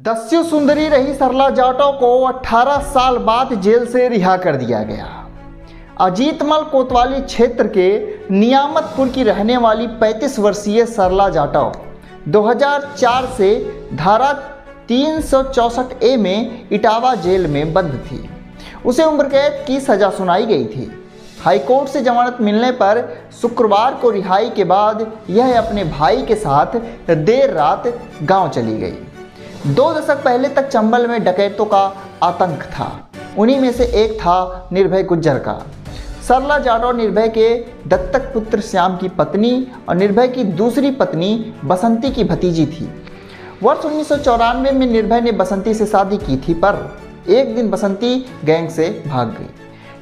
दस्यु सुंदरी रही सरला जाटव को 18 साल बाद जेल से रिहा कर दिया गया। अजीतमल कोतवाली क्षेत्र के नियामतपुर की रहने वाली 35 वर्षीय सरला जाटव 2004 से धारा 364 ए में इटावा जेल में बंद थी। उसे उम्र कैद की सजा सुनाई गई थी। हाईकोर्ट से जमानत मिलने पर शुक्रवार को रिहाई के बाद यह अपने भाई के साथ देर रात गांव चली गई। 2 दशक पहले तक चंबल में डकैतों का आतंक था। उन्हीं में से एक था निर्भय गुज्जर का। सरला जाटव निर्भय के दत्तक पुत्र श्याम की पत्नी और निर्भय की दूसरी पत्नी बसंती की भतीजी थी। वर्ष 1994 में निर्भय ने बसंती से शादी की थी, पर एक दिन बसंती गैंग से भाग गई।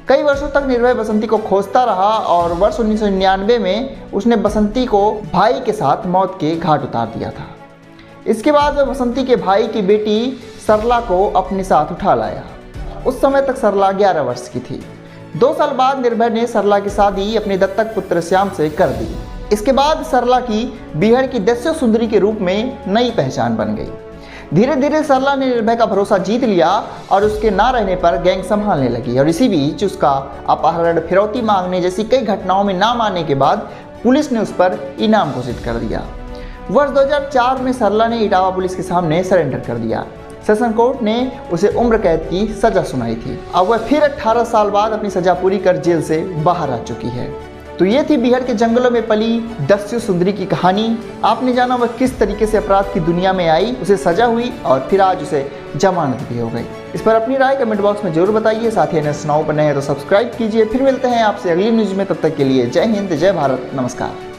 कई वर्षों तक निर्भय बसंती को खोजता रहा और वर्ष 1999 में उसने बसंती को भाई के साथ मौत के घाट उतार दिया था। इसके बाद वह बसंती के भाई की बेटी सरला को अपने साथ उठा लाया। उस समय तक सरला 11 वर्ष की थी। 2 साल बाद निर्भय ने सरला की शादी अपने दत्तक पुत्र श्याम से कर दी। इसके बाद सरला की बिहार की दस्यु सुंदरी के रूप में नई पहचान बन गई। धीरे धीरे सरला ने निर्भय का भरोसा जीत लिया और उसके ना रहने पर गैंग संभालने लगी। और इसी बीच उसका अपहरण, फिरौती मांगने जैसी कई घटनाओं में नाम आने के बाद पुलिस ने उस पर इनाम घोषित कर दिया। वर्ष 2004 में सरला ने इटावा पुलिस के सामने सरेंडर कर दिया। सेशन कोर्ट ने उसे उम्र कैद की सजा सुनाई थी। अब वह फिर 18 साल बाद अपनी सजा पूरी कर जेल से बाहर आ चुकी है। तो ये थी बिहार के जंगलों में पली दस्यु सुंदरी की कहानी। आपने जाना वह किस तरीके से अपराध की दुनिया में आई, उसे सजा हुई और फिर आज उसे जमानत भी हो गई। इस पर अपनी राय कमेंट बॉक्स में जरूर बताइए। साथ ही चैनल पर नए हैं तो सब्सक्राइब कीजिए। फिर मिलते हैं आपसे अगली न्यूज़ में, तब तक के लिए जय हिंद, जय भारत, नमस्कार।